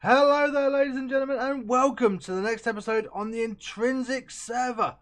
Hello there, ladies and gentlemen, and welcome to the next episode on the Intrinsic server.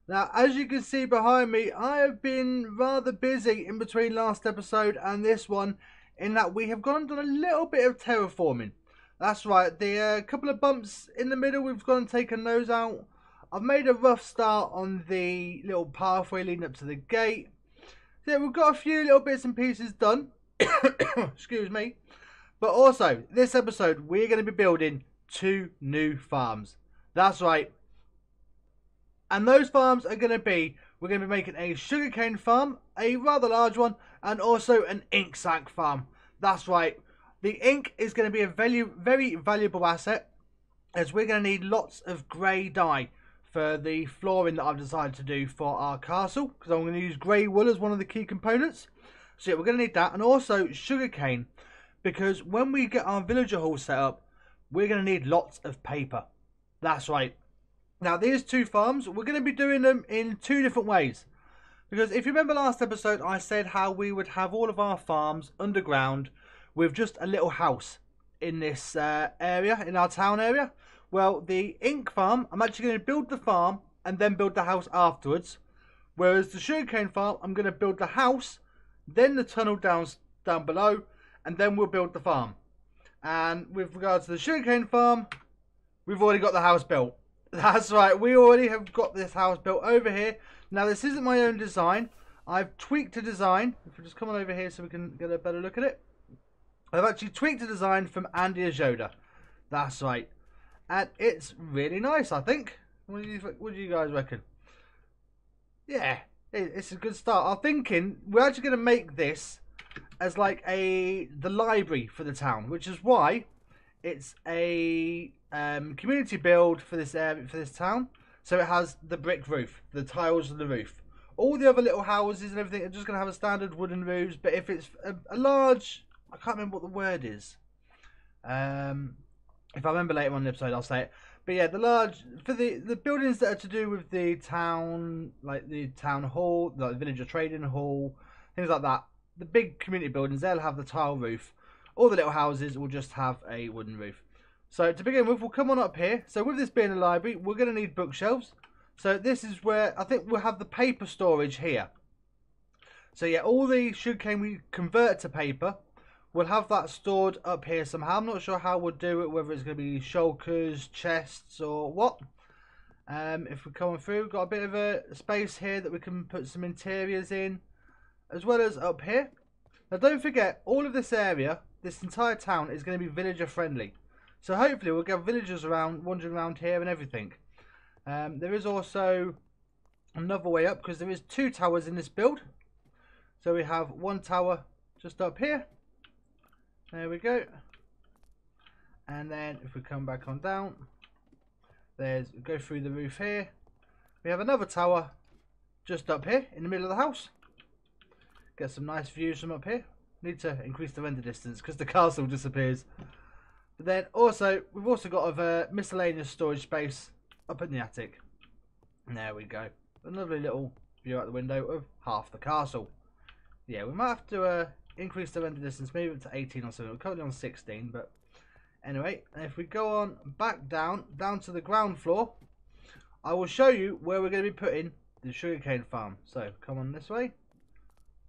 Now, as you can see behind me, I have been rather busy in between last episode and this one, in that we have gone and done a little bit of terraforming. That's right, the couple of bumps in the middle, we've gone and taken those out. I've made a rough start on the little pathway leading up to the gate. So yeah, we've got a few little bits and pieces done. Excuse me. But also, this episode, we're going to be building 2 new farms. That's right. And those farms are going to be, we're going to be making a sugarcane farm, a rather large one, and also an ink sac farm. That's right. The ink is going to be a very valuable asset, as we're going to need lots of grey dye for the flooring that I've decided to do for our castle, because I'm going to use grey wool as one of the key components. So yeah, we're going to need that, and also sugarcane, because when we get our villager hall set up, we're going to need lots of paper. That's right. Now, these 2 farms, we're going to be doing them in 2 different ways. Because if you remember last episode, I said how we would have all of our farms underground with just a little house in this area, in our town area. Well, the ink farm, I'm actually going to build the farm and then build the house afterwards. Whereas the sugarcane farm, I'm going to build the house, then the tunnel down below, and then we'll build the farm. And with regards to the sugarcane farm, we've already got the house built. That's right, we already have got this house built over here. Now, this isn't my own design. I've tweaked a design. If we just come on over here so we can get a better look at it. I've actually tweaked a design from Andy Ajoda. That's right. And it's really nice, I think. What do you guys reckon? Yeah, it's a good start. I'm thinking we're actually going to make this as like the library for the town, which is why it's a community build for this area, for this town. So it has the brick roof, the tiles of the roof. All the other little houses and everything are just going to have a standard wooden roofs. But if it's a large, I can't remember what the word is. If I remember later on in the episode, I'll say it. But yeah, the large, for the buildings that are to do with the town, like the town hall, like the villager trading hall, things like that. The big community buildings, they'll have the tile roof. All the little houses will just have a wooden roof. So to begin with, we'll come on up here. So with this being a library, we're going to need bookshelves. So this is where I think we'll have the paper storage here. So yeah, all the sugarcane we convert to paper, we'll have that stored up here somehow. I'm not sure how we'll do it, whether it's going to be shulkers, chests, or what. If we come on through, we've got a bit of a space here that we can put some interiors in, as well as up here. Now don't forget, all of this area, this entire town, is going to be villager friendly. So hopefully we'll get villagers around, wandering around here and everything. There is also another way up, because there is 2 towers in this build. So we have 1 tower just up here. There we go. And then if we come back on down, go through the roof here. We have another tower just up here in the middle of the house. Get some nice views from up here. Need to increase the render distance because the castle disappears. But then also, we've also got a miscellaneous storage space up in the attic. And there we go. A lovely little view out the window of half the castle. Yeah, we might have to increase the render distance, maybe up to 18 or something. We're currently on 16, but anyway, if we go on back down to the ground floor, I will show you where we're going to be putting the sugarcane farm. So come on this way,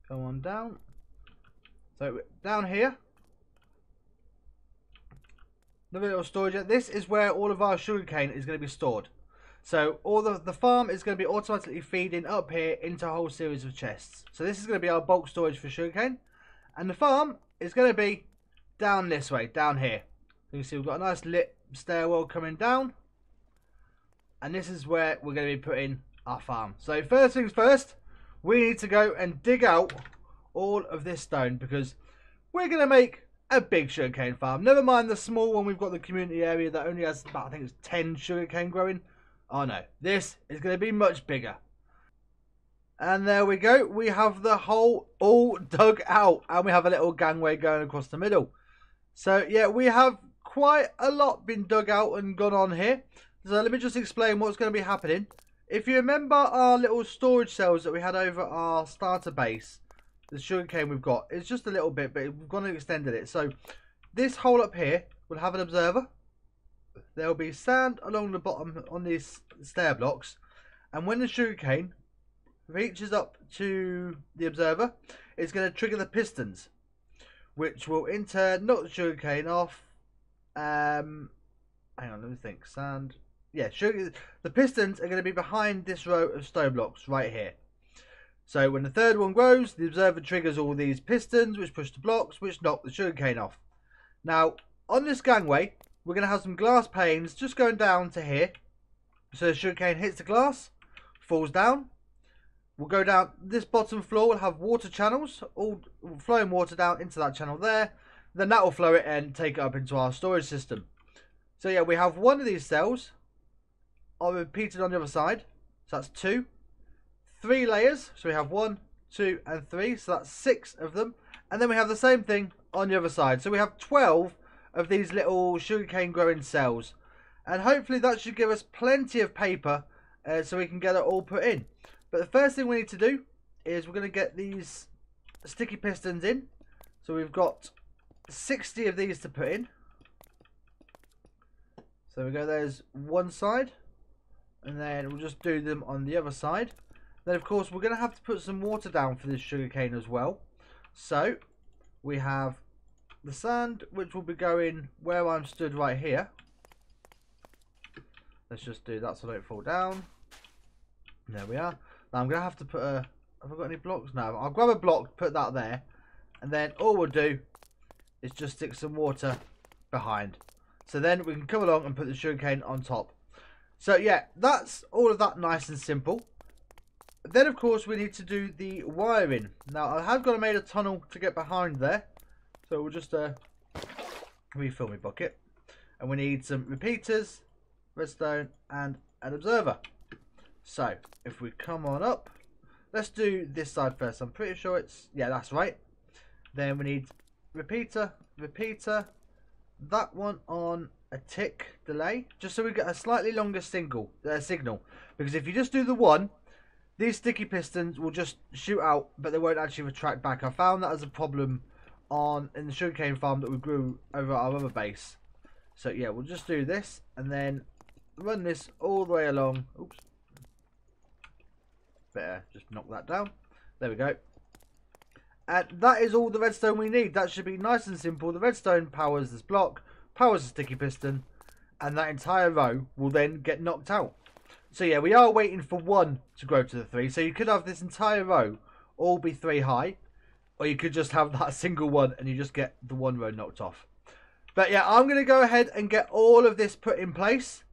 come on down. So down here, the little storage. This is where all of our sugarcane is going to be stored. So all the farm is going to be automatically feeding up here into a whole series of chests. So this is going to be our bulk storage for sugarcane. And the farm is going to be down this way, down here. You can see we've got a nice lit stairwell coming down. And this is where we're going to be putting our farm. So first things first, we need to go and dig out all of this stone, because we're going to make a big sugarcane farm. Never mind the small one we've got, the community area that only has about, I think it's 10 sugarcane growing. Oh no, this is going to be much bigger. And there we go. We have the hole all dug out. And we have a little gangway going across the middle. So yeah, we have quite a lot been dug out and gone on here. So let me just explain what's going to be happening. If you remember our little storage cells that we had over our starter base, the sugarcane we've got. It's just a little bit, but we've gone and extended it. So this hole up here will have an observer. There will be sand along the bottom on these stair blocks, and when the sugarcane reaches up to the observer, it's going to trigger the pistons, which will in turn knock the sugarcane off. Hang on, let me think. Sand. Yeah, the pistons are going to be behind this row of stone blocks right here. So when the third one grows, the observer triggers all these pistons, which push the blocks, which knock the sugarcane off. Now, on this gangway, we're going to have some glass panes just going down to here. So the sugarcane hits the glass, falls down. We'll go down this bottom floor. We'll have water channels, all flowing water down into that channel there. Then that will flow it and take it up into our storage system. So yeah, we have one of these cells. I'll repeat it on the other side. So that's 2. 3 layers. So we have 1, 2, and 3. So that's 6 of them. And then we have the same thing on the other side. So we have 12 of these little sugarcane growing cells. And hopefully that should give us plenty of paper so we can get it all put in. But the first thing we need to do is we're going to get these sticky pistons in. So we've got 60 of these to put in. So we go, there's one side. And then we'll just do them on the other side. Then of course we're going to have to put some water down for this sugarcane as well. So we have the sand, which will be going where I'm stood right here. Let's just do that so I don't fall down. There we are. Now I'm going to have to put a... Have I got any blocks? No. I'll grab a block, put that there. And then all we'll do is just stick some water behind. So then we can come along and put the sugarcane on top. So yeah, that's all of that nice and simple. Then of course we need to do the wiring. Now I have got to make a tunnel to get behind there. So we'll just refill my bucket. And we need some repeaters, redstone and an observer. So if we come on up, let's do this side first. I'm pretty sure it's, yeah, that's right. Then we need repeater, that one on a tick delay, just so we get a slightly longer signal. Because if you just do the one, these sticky pistons will just shoot out, but they won't actually retract back. I found that as a problem in the sugarcane farm that we grew over our other base. So yeah, we'll just do this and then run this all the way along. Oops. Better just knock that down. There we go. And that is all the redstone we need. That should be nice and simple. The redstone powers this block, powers the sticky piston, and that entire row will then get knocked out. So yeah, we are waiting for 1 to grow to the 3. So you could have this entire row all be 3 high, or you could just have that single one and you just get the 1 row knocked off. But yeah, I'm going to go ahead and get all of this put in place,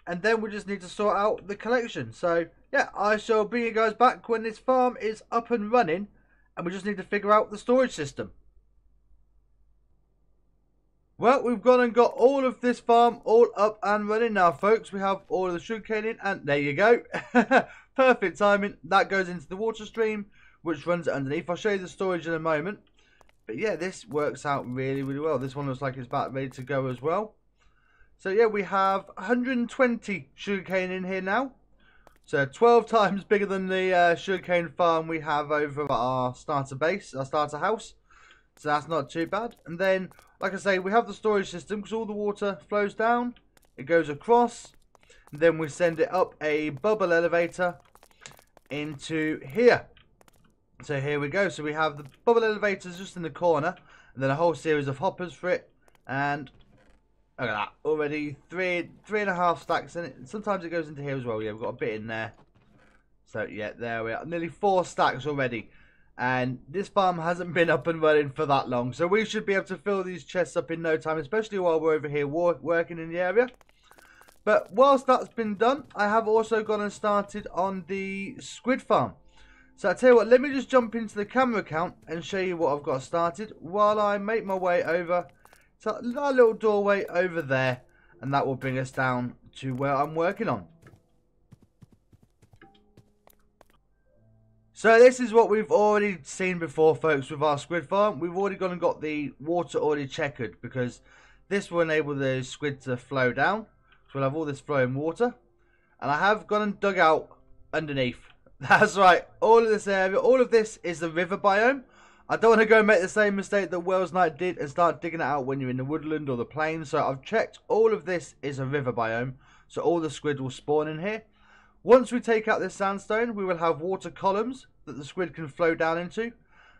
and then we just need to sort out the collection. So yeah, I shall bring you guys back when this farm is up and running, and we just need to figure out the storage system. Well, we've gone and got all of this farm all up and running now, folks. We have all of the sugarcane in, and there you go. Perfect timing. That goes into the water stream, which runs underneath. I'll show you the storage in a moment. But yeah, this works out really, really well. This one looks like it's about ready to go as well. So yeah, we have 120 sugarcane in here now. So 12 times bigger than the sugarcane farm we have over at our starter base, our starter house. So that's not too bad. And then, like I say, we have the storage system because all the water flows down. It goes across. And then we send it up a bubble elevator into here. So here we go. So we have the bubble elevators just in the corner. And then a whole series of hoppers for it. And look at that. Already three and a half stacks in it. Sometimes it goes into here as well. Yeah, we've got a bit in there. So yeah, there we are. Nearly 4 stacks already. And this farm hasn't been up and running for that long. So we should be able to fill these chests up in no time. Especially while we're over here working in the area. But whilst that's been done, I have also gone and started on the squid farm. So I tell you what, let me just jump into the camera account and show you what I've got started while I make my way over to a little doorway over there, and that will bring us down to where I'm working on. So this is what we've already seen before, folks, with our squid farm. We've already gone and got the water already checkered because this will enable the squid to flow down. So we'll have all this flowing water. And I have gone and dug out underneath. That's right, all of this area, all of this is the river biome. I don't want to go and make the same mistake that Wells Knight did and start digging it out when you're in the woodland or the plains. So I've checked all of this is a river biome. So all the squid will spawn in here. Once we take out this sandstone, we will have water columns that the squid can flow down into.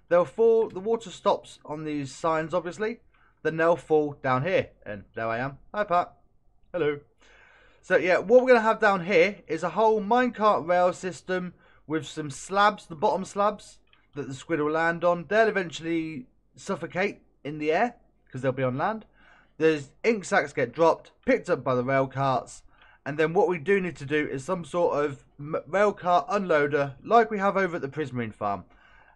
They'll fall, the water stops on these signs obviously. Then they'll fall down here. And there I am. Hi Pat. Hello. So yeah, what we're going to have down here is a whole minecart rail system with some slabs, the bottom slabs that the squid will land on. They'll eventually suffocate in the air because they'll be on land. There's ink sacks get dropped, picked up by the rail carts, and then what we do need to do is some sort of rail cart unloader like we have over at the Prismarine farm,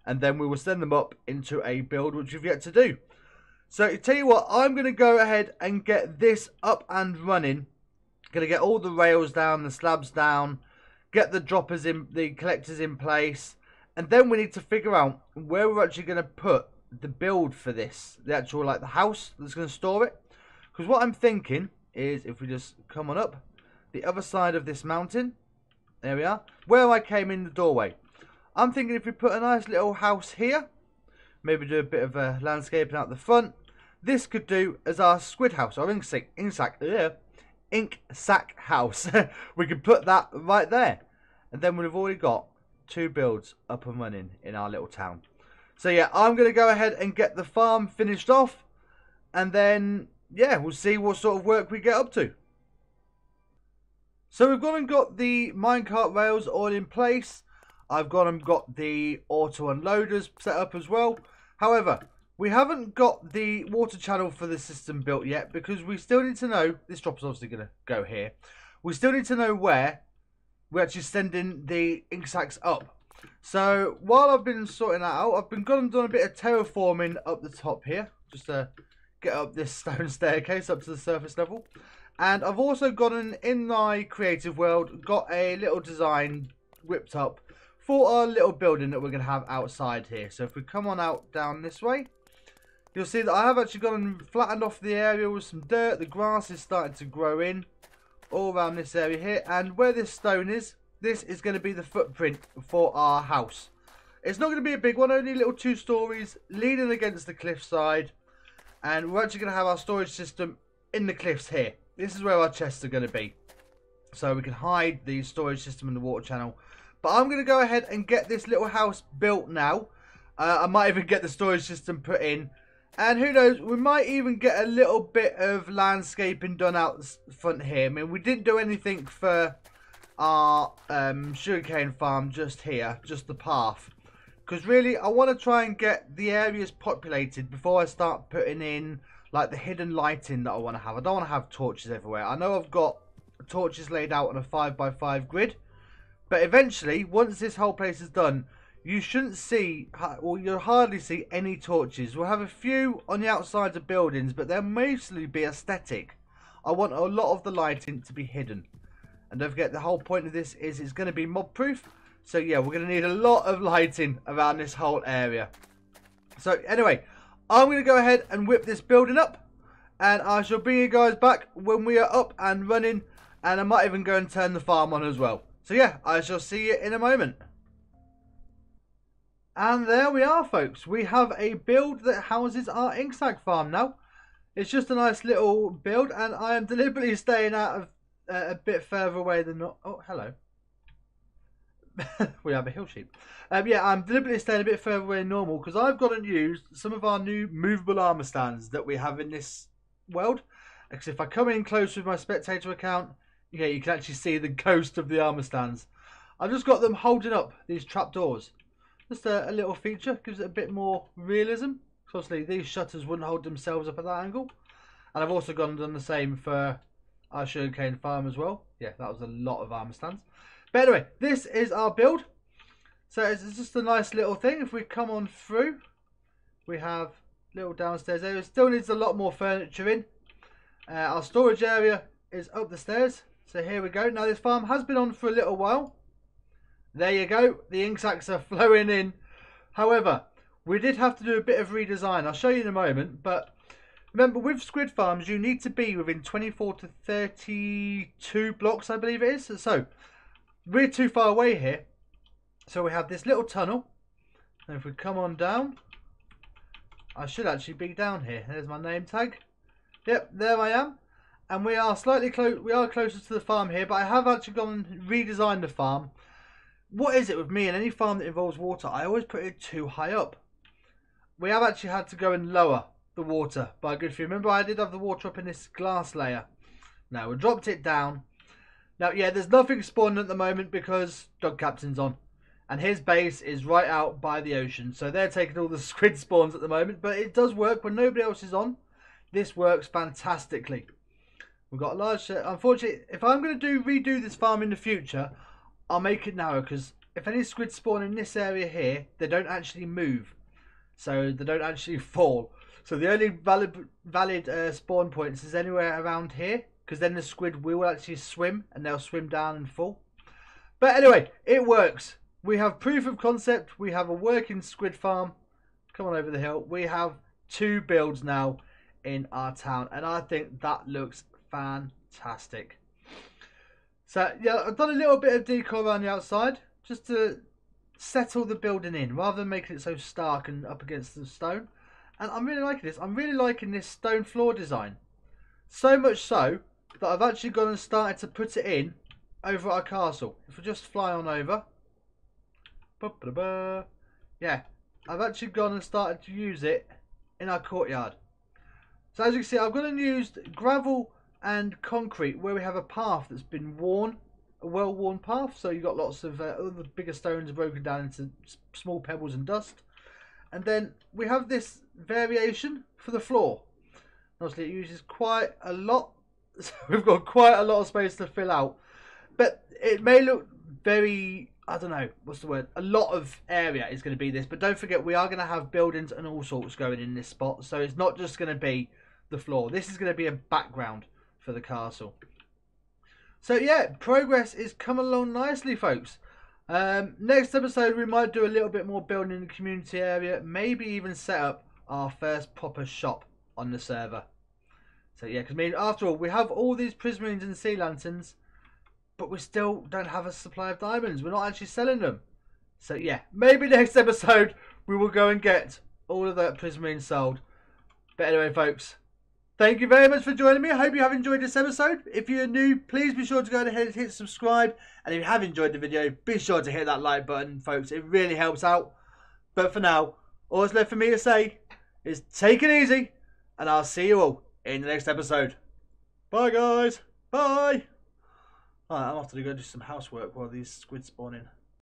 and then we will send them up into a build which we've yet to do. So to tell you what, I'm going to go ahead and get this up and running. Going to get all the rails down, the slabs down, get the droppers in, the collectors in place. And then we need to figure out where we're actually going to put the build for this. The actual, like, the house that's going to store it. Because what I'm thinking is, if we just come on up, the other side of this mountain. There we are. Where I came in the doorway. I'm thinking if we put a nice little house here. Maybe do a bit of a landscaping out the front. This could do as our squid house. Or ink sack house. We could put that right there. And then we've already got 2 builds up and running in our little town. So yeah, I'm going to go ahead and get the farm finished off, and then yeah, we'll see what sort of work we get up to. So we've gone and got the minecart rails all in place. I've gone and got the auto unloaders set up as well. However, we haven't got the water channel for the system built yet because we still need to know, this drop's obviously going to go here. We still need to know where we're actually sending the ink sacks up. So while I've been sorting that out, I've been gone and done a bit of terraforming up the top here, just to get up this stone staircase up to the surface level. And I've also gone in my creative world, got a little design whipped up for our little building that we're going to have outside here. So if we come on out down this way, you'll see that I have actually gone and flattened off the area with some dirt. The grass is starting to grow in all around this area here, and where this stone is, this is going to be the footprint for our house. It's not going to be a big one, only little 2 stories leaning against the cliffside, and we're actually going to have our storage system in the cliffs here. This is where our chests are going to be, so we can hide the storage system in the water channel. But I'm going to go ahead and get this little house built now. I might even get the storage system put in. And who knows, we might even get a little bit of landscaping done out front here. I mean, we didn't do anything for our sugarcane farm just here, just the path. Because really, I want to try and get the areas populated before I start putting in, like, the hidden lighting that I want to have. I don't want to have torches everywhere. I know I've got torches laid out on a 5x5 grid. But eventually, once this whole place is done, you shouldn't see, well, you'll hardly see any torches. We'll have a few on the outside of buildings, but they'll mostly be aesthetic. I want a lot of the lighting to be hidden. And don't forget, the whole point of this is it's going to be mob proof. So yeah, we're going to need a lot of lighting around this whole area. So anyway, I'm going to go ahead and whip this building up. And I shall bring you guys back when we are up and running. And I might even go and turn the farm on as well. So yeah, I shall see you in a moment. And there we are, folks. We have a build that houses our ink sac farm now. It's just a nice little build, and I am deliberately staying out of a bit further away than not. Oh, hello. We have a hill sheep. Yeah, I'm deliberately staying a bit further away than normal because I've got and used some of our new movable armor stands that we have in this world. Because if I come in close with my spectator account, yeah, you can actually see the ghost of the armor stands. I've just got them holding up these trapdoors. Just a little feature, gives it a bit more realism. Obviously, these shutters wouldn't hold themselves up at that angle. And I've also gone and done the same for our sugarcane farm as well. Yeah, that was a lot of armor stands. But anyway, this is our build. So it's just a nice little thing. If we come on through, we have little downstairs area. It still needs a lot more furniture in. Our storage area is up the stairs. So here we go. Now this farm has been on for a little while. There you go. The ink sacs are flowing in. However, we did have to do a bit of redesign. I'll show you in a moment. But remember, with squid farms, you need to be within 24 to 32 blocks, I believe it is. So we're too far away here. So we have this little tunnel. And if we come on down, I should actually be down here. There's my name tag. Yep, there I am. And we are slightly close. We are closer to the farm here, but I have actually gone and redesigned the farm. What is it with me and any farm that involves water? I always put it too high up. We have actually had to go and lower the water by a good few. Remember, I did have the water up in this glass layer. Now we dropped it down. Now, yeah, there's nothing spawning at the moment because Dog Captain's on. And his base is right out by the ocean. So they're taking all the squid spawns at the moment. But it does work when nobody else is on. This works fantastically. We've got a large... Unfortunately, if I'm going to redo this farm in the future, I'll make it narrow. Because if any squid spawn in this area here, they don't actually move. So they don't actually fall. So the only valid spawn points is anywhere around here. Because then the squid will actually swim and they'll swim down and fall. But anyway, it works. We have proof of concept. We have a working squid farm. Come on over the hill. We have 2 builds now in our town. And I think that looks fantastic. So yeah, I've done a little bit of decor around the outside. Just to settle the building in. Rather than making it so stark and up against the stone. And I'm really liking this. I'm really liking this stone floor design. So much so that I've actually gone and started to put it in over our castle. If we just fly on over. Yeah, I've actually gone and started to use it in our courtyard. So as you can see, I've gone and used gravel and concrete where we have a path that's been worn. A well-worn path. So you've got lots of all the bigger stones broken down into small pebbles and dust. And then we have this variation for the floor. Obviously, it uses quite a lot. So we've got quite a lot of space to fill out. But it may look very, I don't know, what's the word? A lot of area is going to be this. But don't forget, we are going to have buildings and all sorts going in this spot. So it's not just going to be the floor. This is going to be a background for the castle. So yeah, progress is coming along nicely, folks. Next episode, we might do a little bit more building in the community area. Maybe even set up our first proper shop on the server. So yeah, because I mean, after all, we have all these prismarines and sea lanterns, but we still don't have a supply of diamonds. We're not actually selling them. So yeah, maybe next episode we will go and get all of that prismarine sold. But anyway, folks, thank you very much for joining me. I hope you have enjoyed this episode. If you're new, please be sure to go ahead and hit subscribe. And if you have enjoyed the video, be sure to hit that like button, folks. It really helps out. But for now, all that's left for me to say is take it easy. And I'll see you all in the next episode. Bye, guys. Bye. Alright, I'm off to go do some housework while these squids spawn in.